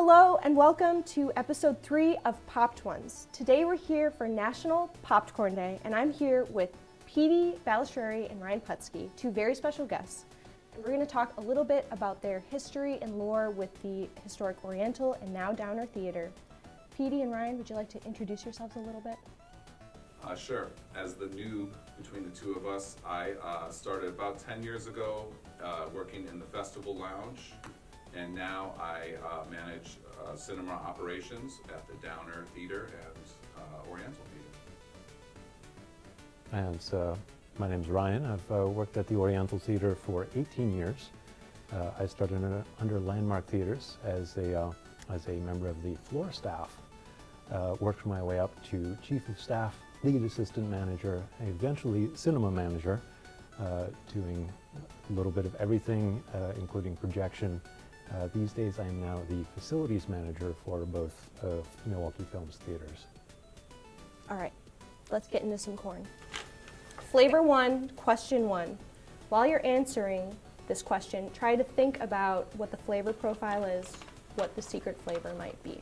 Hello and welcome to episode 3 of Popped Ones. Today we're here for National Popcorn Day, and I'm here with Petey Balistreri and Ryan Putsky, two very special guests. And we're going to talk a little bit about their history and lore with the historic Oriental and now Downer Theatre. Petey and Ryan, would you like to introduce yourselves a little bit? Sure. As the noob between the two of us, I started about 10 years ago working in the Festival Lounge, and now I manage cinema operations at the Downer Theatre and Oriental Theatre. And my name's Ryan. I've worked at the Oriental Theatre for 18 years. I started under Landmark Theatres as a member of the floor staff. Worked my way up to chief of staff, lead assistant manager, eventually cinema manager, doing a little bit of everything, including projection. These days I am now the facilities manager for both Milwaukee Film's theaters. All right, let's get into some corn. Flavor 1, question 1. While you're answering this question, try to think about what the flavor profile is, what the secret flavor might be.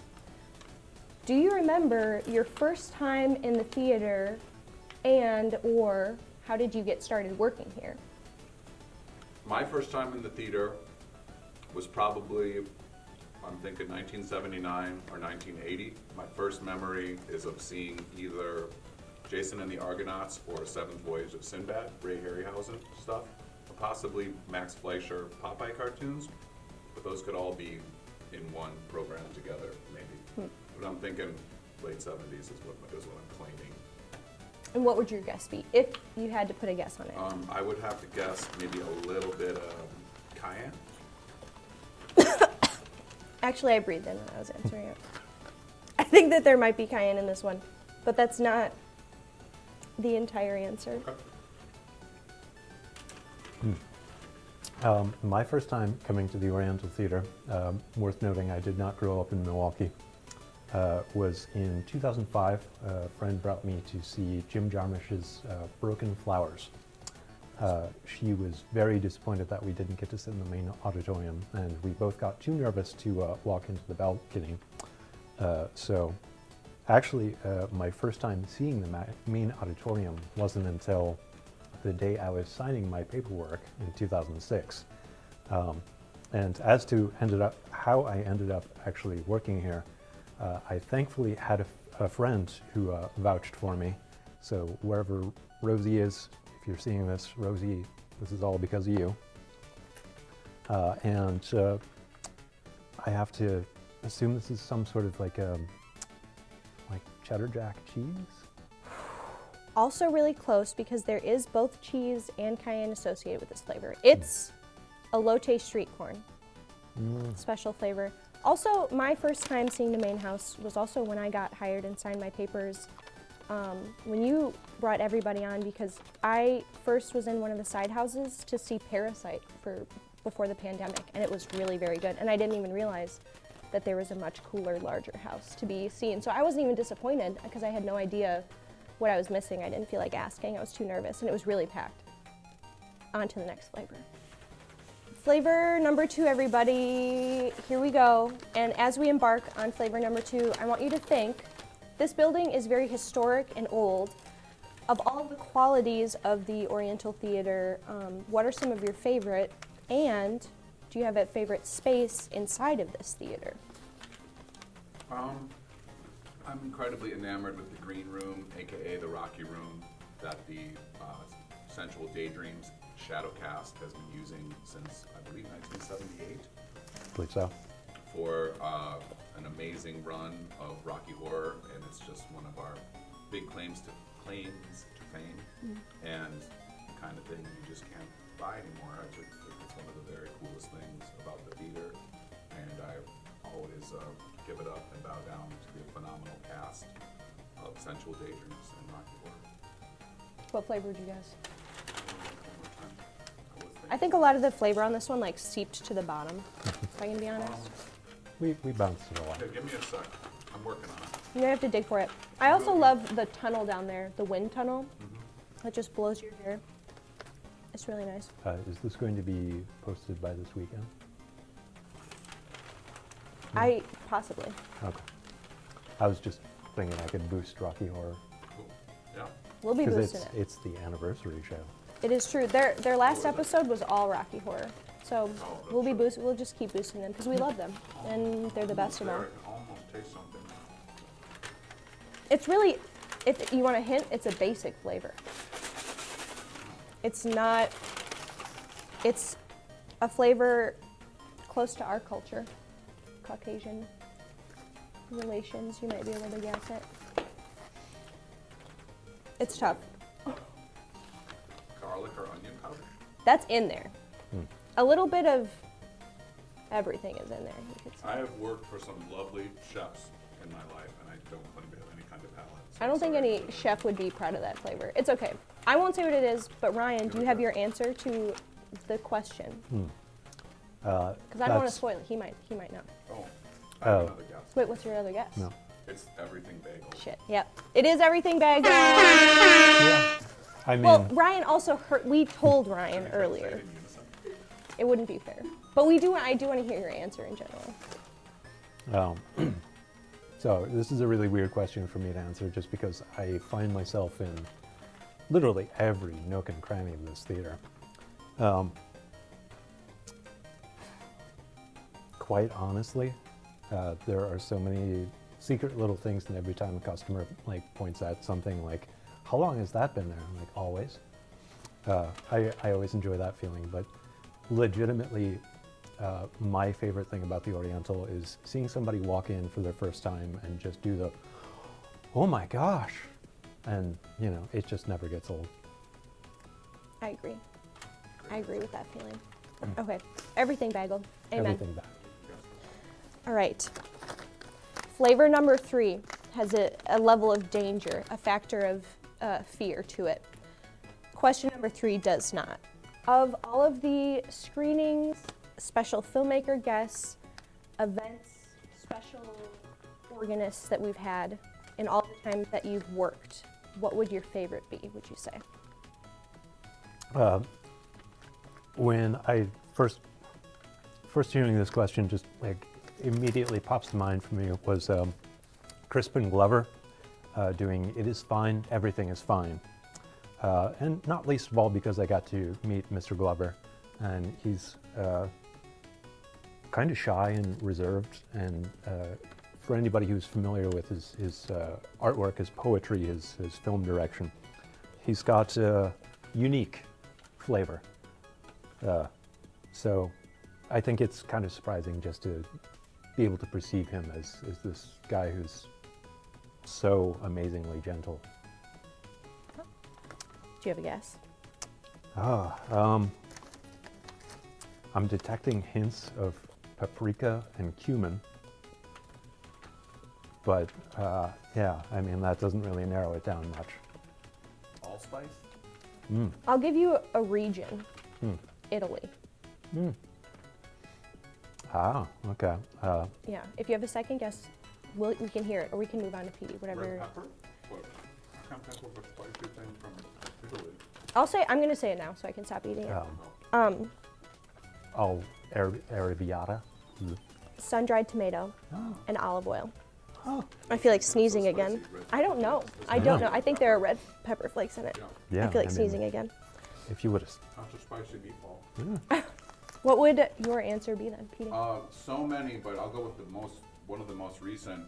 Do you remember your first time in the theater and/or how did you get started working here? My first time in the theater was probably, I'm thinking 1979 or 1980. My first memory is of seeing either Jason and the Argonauts or Seventh Voyage of Sinbad, Ray Harryhausen stuff, or possibly Max Fleischer Popeye cartoons, but those could all be in one program together, maybe. But I'm thinking late 70s is what I'm claiming. And what would your guess be, if you had to put a guess on it? I would have to guess maybe a little bit of cayenne. Actually, I breathed in when I was answering it. I think that there might be cayenne in this one, but that's not the entire answer. Okay. My first time coming to the Oriental Theatre, worth noting I did not grow up in Milwaukee, was in 2005. A friend brought me to see Jim Jarmusch's Broken Flowers. She was very disappointed that we didn't get to sit in the main auditorium, and we both got too nervous to walk into the balcony. So actually, my first time seeing the main auditorium wasn't until the day I was signing my paperwork in 2006. And as to how I ended up actually working here, I thankfully had a friend who vouched for me. So wherever Rosie is, if you're seeing this, Rosie, this is all because of you. And I have to assume this is some sort of like cheddar jack cheese? Also really close because there is both cheese and cayenne associated with this flavor. It's a elote street corn, special flavor. Also, my first time seeing the main house was also when I got hired and signed my papers. When you brought everybody on, because I first was in one of the side houses to see Parasite before the pandemic, and it was really very good. And I didn't even realize that there was a much cooler, larger house to be seen. So I wasn't even disappointed because I had no idea what I was missing. I didn't feel like asking. I was too nervous, and it was really packed. On to the next flavor. Flavor number 2, everybody. Here we go. And as we embark on flavor number 2, I want you to think, this building is very historic and old. Of all the qualities of the Oriental Theatre, what are some of your favorite? And do you have a favorite space inside of this theater? I'm incredibly enamored with the green room, aka the Rocky Room, that the Sensual Daydreams Shadowcast has been using since, I believe, 1978. I believe so. For an amazing run of Rocky Horror, and it's just one of our big claims to fame, and the kind of thing you just can't buy anymore. I think it's one of the very coolest things about the theater, and I always give it up and bow down to the phenomenal cast of Sensual Daydreams and Rocky Horror. What flavor would you guess? I think a lot of the flavor on this one seeped to the bottom, if I can be honest. We bounced it a lot. Okay, give me a sec. I'm working on it. You're gonna have to dig for it. I also love the tunnel down there, the wind tunnel. That just blows your hair. It's really nice. Is this going to be posted by this weekend? Possibly. Okay. I was just thinking I could boost Rocky Horror. Cool. Yeah. We'll be Because boosting it. it's the anniversary show. It is true. Their last is it? episode was all Rocky Horror. So that's we'll be true. boosting. We'll just keep boosting them because we love them and they're the best of all. There, I can almost taste something. It's really, if you want a hint, it's a basic flavor. It's not. It's a flavor close to our culture, Caucasian relations. You might be able to guess it. It's tough. Garlic or onion powder? That's in there. A little bit of everything is in there. You could say. I have worked for some lovely chefs in my life, and I don't claim to have any kind of palate. so I don't I'm think sorry. any chef would be proud of that flavor. It's okay. I won't say what it is, but Ryan, do you have your answer to the question? Because I don't want to That's- spoil it. He might know. Oh, I have Oh. another guess. Wait, what's your other guess? No. It's everything bagel. Shit. Yep. It is everything bagel. Yeah. I mean, Well, Ryan also heard. We told Ryan Say it earlier. in unison. It wouldn't be fair. But I do want to hear your answer in general. so this is a really weird question for me to answer just because I find myself in literally every nook and cranny of this theater. Quite honestly, there are so many secret little things, and every time a customer points at something like, how long has that been there? I'm like, always. I always enjoy that feeling, but legitimately, my favorite thing about the Oriental is seeing somebody walk in for their first time and just do the, oh my gosh, and it just never gets old. I agree. I agree with that feeling. Okay. Everything bagel. Amen. Everything back. All right. Flavor number 3 has a level of danger, a factor of fear to it. Question number 3 does not. Of all of the screenings, special filmmaker guests, events, special organists that we've had in all the time that you've worked, what would your favorite be, would you say? When I first hearing this question, just immediately pops to mind for me was Crispin Glover doing "It Is Fine, Everything Is Fine," and not least of all because I got to meet Mr. Glover, and he's kind of shy and reserved, and for anybody who's familiar with his artwork, his poetry, his film direction, he's got a unique flavor. So I think it's kind of surprising just to be able to perceive him as this guy who's so amazingly gentle. Do you have a guess? I'm detecting hints of paprika and cumin, but yeah, I mean, that doesn't really narrow it down much. Allspice? I'll give you a region. Italy. Ah, okay. Yeah. If you have a second guess, we can hear it, or we can move on to Petey, whatever. Red pepper? What? I can't think of a spicy thing from Italy. I'm going to say it now so I can stop eating it. Arrabbiata. Sun-dried tomato Oh. and olive oil. Oh. I feel like sneezing So again. spicy, red I don't know. peppers. I don't know. I think there are red pepper flakes in it. Yeah, Yeah, I feel like I mean, sneezing again. If you would have. not a spicy meatball. What would your answer be then, Petey? So many, but I'll go with one of the most recent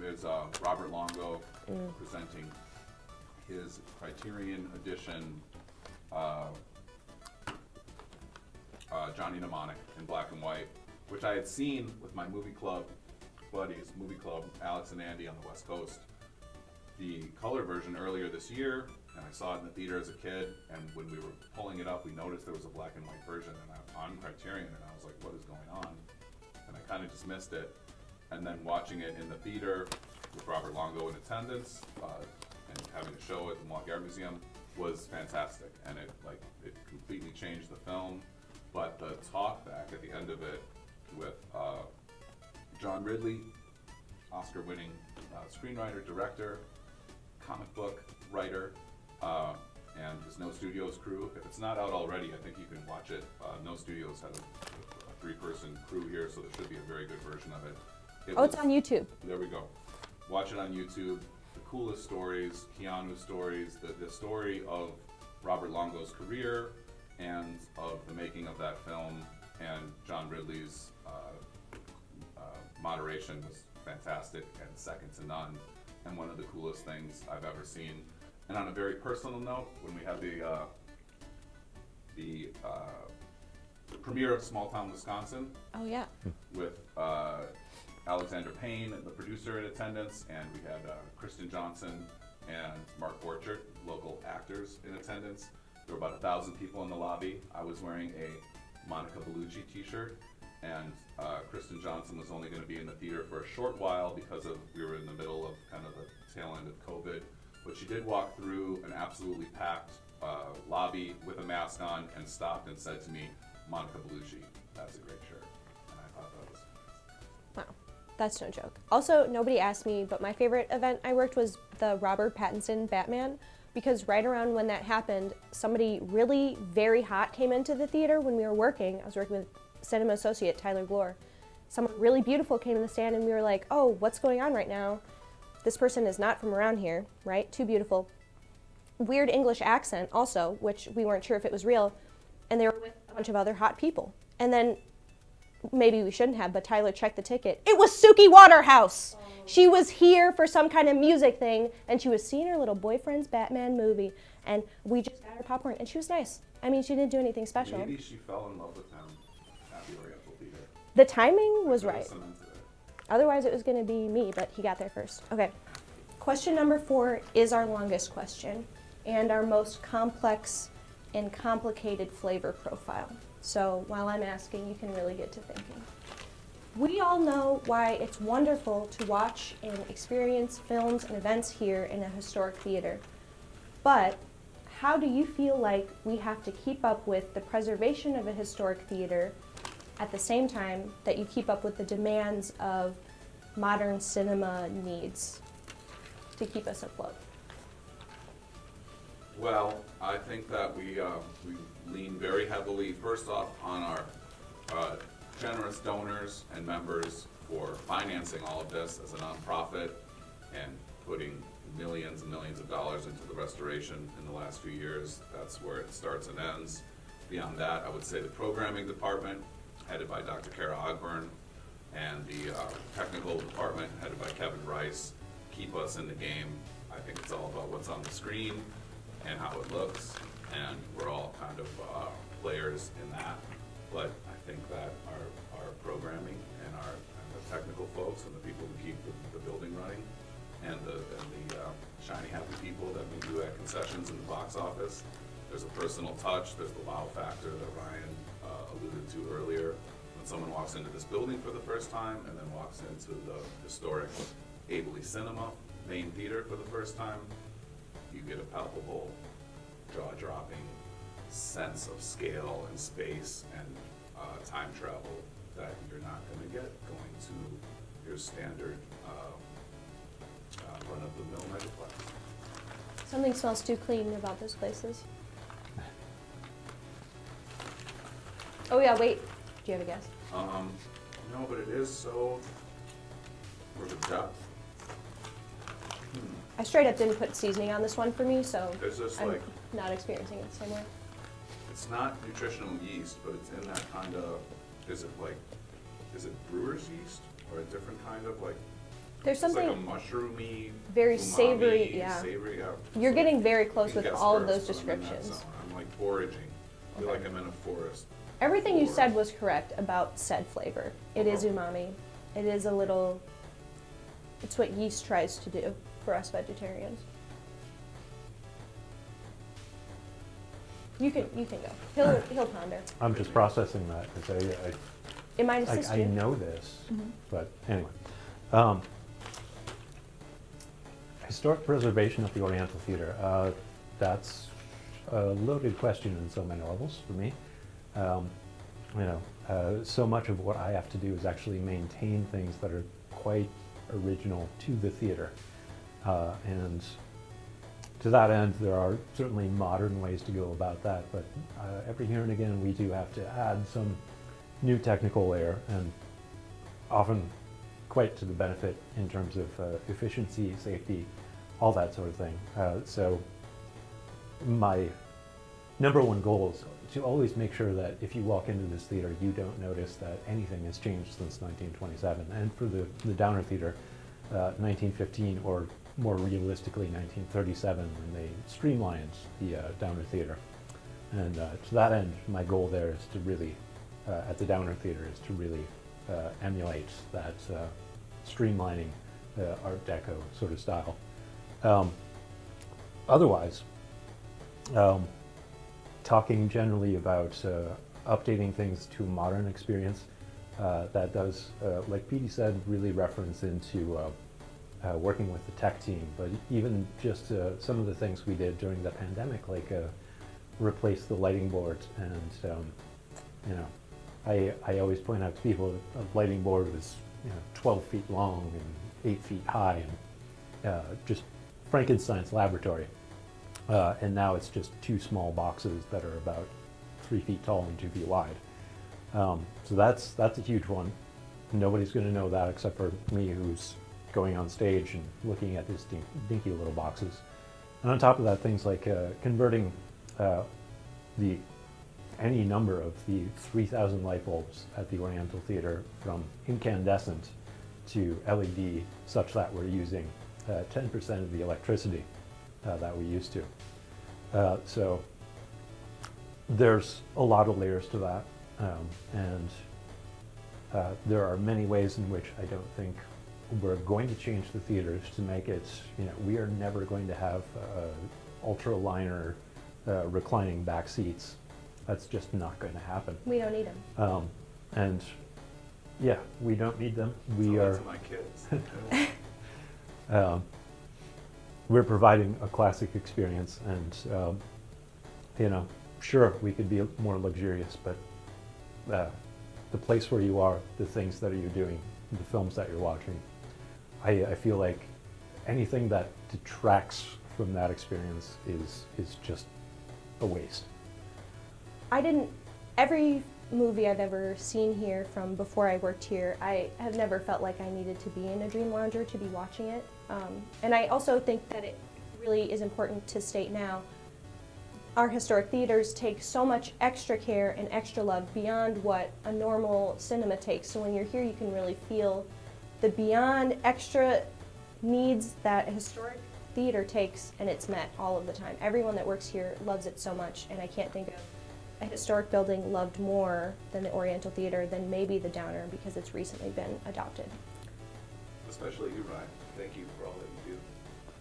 is Robert Longo presenting his Criterion edition Johnny Mnemonic in black and white, which I had seen with my movie club buddies, Alex and Andy on the West Coast, the color version earlier this year, and I saw it in the theater as a kid, and when we were pulling it up, we noticed there was a black and white version on Criterion, and I was like, what is going on? And I kind of dismissed it, and then watching it in the theater with Robert Longo in attendance, and having a show at the Milwaukee Art Museum was fantastic, and it completely changed the film. But the talk back at the end of it with John Ridley, Oscar-winning screenwriter, director, comic book writer, and his No Studios crew. If it's not out already, I think you can watch it. No Studios has a 3-person crew here, so there should be a very good version of it. Oh, it's on YouTube. There we go. Watch it on YouTube. The coolest stories, Keanu stories, the story of Robert Longo's career and of the making of that film, and John Ridley's moderation was fantastic and second to none, and one of the coolest things I've ever seen. And on a very personal note, when we had the premiere of Small Town Wisconsin Oh yeah. with Alexander Payne, the producer, in attendance, and we had Kristen Johnson and Mark Borchert, local actors, in attendance. There were about 1,000 people in the lobby. I was wearing a Monica Bellucci t-shirt, and Kristen Johnson was only going to be in the theater for a short while because we were in the middle of kind of the tail end of COVID. But she did walk through an absolutely packed lobby with a mask on and stopped and said to me, "Monica Bellucci, that's a great shirt." And I thought that was Wow, that's no joke. Also, nobody asked me, but my favorite event I worked was the Robert Pattinson Batman, because right around when that happened, somebody really very hot came into the theater when we were working. I was working with cinema associate Tyler Glore. Someone really beautiful came in the stand, and we were like, oh, what's going on right now? This person is not from around here, right? Too beautiful. Weird English accent also, which we weren't sure if it was real, and they were with a bunch of other hot people. And then, maybe we shouldn't have, but Tyler checked the ticket. It was Suki Waterhouse! She was here for some kind of music thing, and she was seeing her little boyfriend's Batman movie, and we just got her popcorn, and she was nice. I mean, she didn't do anything special. maybe she fell in love with him at the Oriental Theatre. The timing was Could've right. cemented it. Otherwise, it was going to be me, but he got there first. Okay. Question number 4 is our longest question and our most complex and complicated flavor profile. So while I'm asking, you can really get to thinking. We all know why it's wonderful to watch and experience films and events here in a historic theater. But how do you feel like we have to keep up with the preservation of a historic theater at the same time that you keep up with the demands of modern cinema needs to keep us afloat? Well, I think that we lean very heavily, first off, on our generous donors and members for financing all of this as a nonprofit and putting millions and millions of dollars into the restoration in the last few years. That's where it starts and ends. Beyond that, I would say the programming department, headed by Dr. Kara Ogburn, and the technical department, headed by Kevin Rice, keep us in the game. I think it's all about what's on the screen and how it looks, and we're all kind of players in that. But I think that our programming and the technical folks and the people who keep the building running, and the shiny happy people that we do at concessions in the box office, there's a personal touch, there's the wow factor that Ryan alluded to earlier. When someone walks into this building for the first time and then walks into the historic Abley Cinema main theater for the first time, you get a palpable, jaw-dropping sense of scale and space and time travel that you're not going to get going to your standard run-of-the-mill megaplex. Something smells too clean about those places. Oh yeah, wait. Do you have a guess? No, but it is so, for the depth. I straight up didn't put seasoning on this one for me, so There's just I'm like, not experiencing it the same way. it's not nutritional yeast, but it's in that kind of, is it brewer's yeast? Or a different kind of like, There's it's like a something mushroomy, very umami, savory, yeah. Savory, yeah. You're getting very close You with can guess all of first, those but I'm in that descriptions. zone. I'm like foraging. I feel Okay. like I'm in a forest. Everything you Or- said was correct about said flavor. It is umami. It is a little, it's what yeast tries to do for us vegetarians. You can go. He'll ponder. I'm just processing that because It might assist I you. know this, but anyway. Historic preservation of the Oriental Theatre. That's a loaded question in so many levels for me. So much of what I have to do is actually maintain things that are quite original to the theater. And to that end, there are certainly modern ways to go about that, but every here and again we do have to add some new technical layer, and often quite to the benefit in terms of efficiency, safety, all that sort of thing. So my number one goal is to always make sure that if you walk into this theater, you don't notice that anything has changed since 1927. And for the Downer Theater, 1915, or more realistically 1937, when they streamlined the Downer Theater. And to that end, my goal there is to really, at the Downer Theater, is to really emulate that streamlining Art Deco sort of style. Otherwise, talking generally about updating things to a modern experience, that does, like Petey said, really reference into working with the tech team, but even just some of the things we did during the pandemic, like replace the lighting board. And you know, I always point out to people that a lighting board was 12 feet long and 8 feet high, and just Frankenstein's laboratory. And now it's just two small boxes that are about 3 feet tall and 2 feet wide. So that's a huge one. Nobody's going to know that except for me, who's going on stage and looking at these dinky little boxes. And on top of that, things like converting any number of the 3,000 light bulbs at the Oriental Theatre from incandescent to LED, such that we're using 10% of the electricity that we used to. So there's a lot of layers to that, and there are many ways in which I don't think we're going to change the theaters to make it, we are never going to have ultra liner reclining back seats. That's just not going to happen. We don't need them. And yeah, we don't need them. We So are. that's my kids. We're providing a classic experience, and sure, we could be more luxurious, but the place where you are, the things that you're doing, the films that you're watching, I feel like anything that detracts from that experience is just a waste. Every movie I've ever seen here from before I worked here, I have never felt like I needed to be in a Dream Lounger to be watching it. And I also think that it really is important to state now, our historic theaters take so much extra care and extra love beyond what a normal cinema takes. So when you're here, you can really feel the beyond extra needs that a historic theater takes, and it's met all of the time. Everyone that works here loves it so much, and I can't think of a historic building loved more than the Oriental Theater than maybe the Downer, because it's recently been adopted. Especially you, Ryan. Thank you for all that you do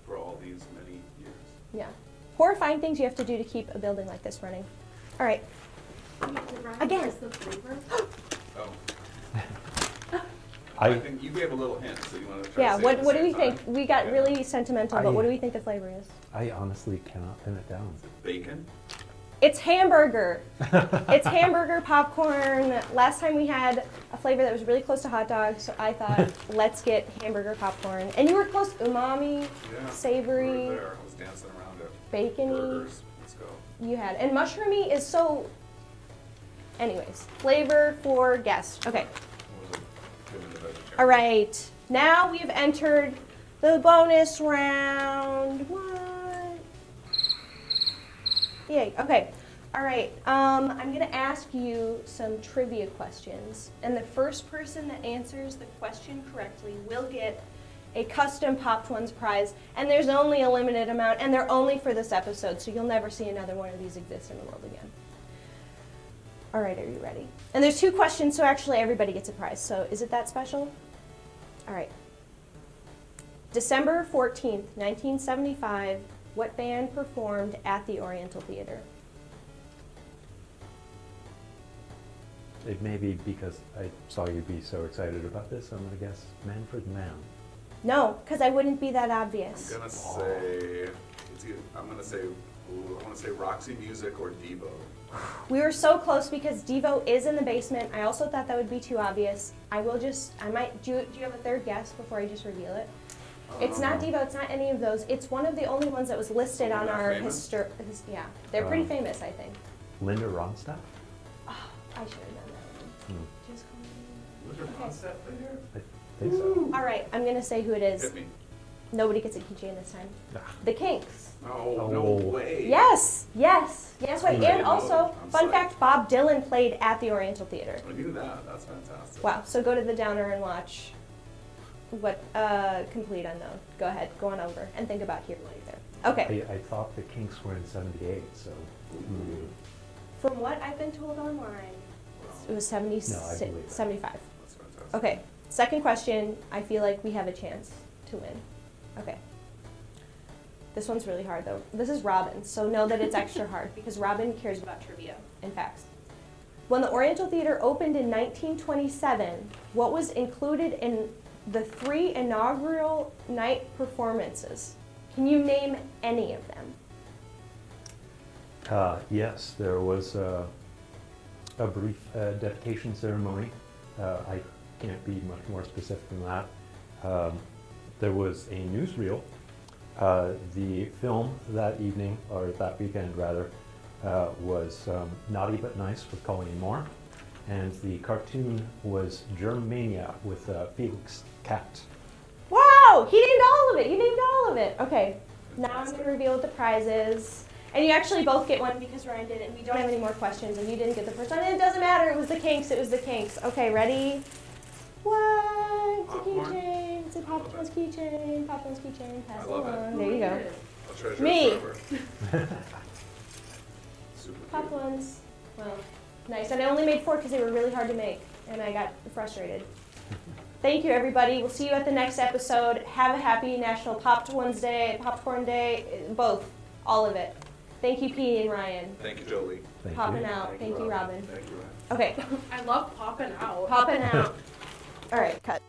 for all these many years. Yeah. Horrifying things you have to do to keep a building like this running. All right. Again. Where's the flavor? Oh. I think you gave a little hint, so you want to try Yeah, to say it at what the do we same think? time? We got Yeah. really sentimental, but what do we think the flavor is? I honestly cannot pin it down. Bacon? It's hamburger. It's hamburger popcorn. Last time we had a flavor that was really close to hot dog, so I thought, let's get hamburger popcorn. And you were close, umami, Yeah. savory, We were there. I was dancing around it. bacony. Burgers. Let's go. You had, and mushroomy is so, anyways, flavor for guests. Okay, What was it? Give me the vegetarian. all right. Now we've entered the bonus round. What? Yay, okay. All right, I'm gonna ask you some trivia questions, and the first person that answers the question correctly will get a custom Popped Ones prize, and there's only a limited amount, and they're only for this episode, so you'll never see another one of these exist in the world again. All right, are you ready? And there's 2 questions, so actually everybody gets a prize, so is it that special? All right. December 14th, 1975, what band performed at the Oriental Theatre? It may be because I saw you be so excited about this, I'm going to guess Manfred Mann. No, because I wouldn't be that obvious. I'm gonna say, I want to say Roxy Music or Devo. We were so close because Devo is in the basement. I also thought that would be too obvious. Do you have a third guess before I just reveal it? It's not Devo, it's not any of those. It's one of the only ones that was listed on Not our famous? yeah. They're pretty famous, I think. Linda Ronstadt? I should have done that one. Hmm. Just call me. Was there Okay. concept in here? think so. All right, I'm gonna say who it is. Hit me. Nobody gets a keychain this time. Ah. The Kinks. Oh, no Oh. way. Yes, yes, yes. Right. I didn't And know also, that. I'm fun psyched. fact: Bob Dylan played at the Oriental Theatre. I knew that. That's fantastic. Wow. So go to the Downer and watch what Complete Unknown. Go ahead, go on over and think about here while you're there. Okay. I thought the Kinks were in '78, so. From what I've been told online, it was 76, No, I believe that. 75. That's fantastic. Okay. Second question. I feel like we have a chance to win. Okay. This one's really hard though. This is Robin, so know that it's extra hard because Robin cares about trivia and facts. When the Oriental Theatre opened in 1927, what was included in the 3 inaugural night performances? Can you name any of them? Yes, there was a brief dedication ceremony. I can't be much more specific than that. There was a newsreel. The film that evening, or that weekend rather, was Naughty But Nice with Colleen Moore. And the cartoon was Germania with Felix Cat. Wow, he named all of it. You named all of it. Okay, now I'm going to reveal what the prize is. And you actually both get one because Ryan did it, and we don't have any more questions, and you didn't get the first one. And it doesn't matter. It was the Kinks. It was the Kinks. Okay, ready? What? It's a Popcorn. keychain. It's a Popcorn's keychain. Popcorn's keychain. Pass I it love it. along. There you go. I'll treasure Me. it forever. Super cute. Popcorns. Well, nice. And I only made 4 because they were really hard to make, and I got frustrated. Thank you, everybody. We'll see you at the next episode. Have a happy National Popcorn Day, both, all of it. Thank you, Petey and Ryan. Thank you, Jolie. Thank Popping you. out. Thank you, Robin. Thank you, Ryan. Okay, I love popping out. popping out. All right, cut.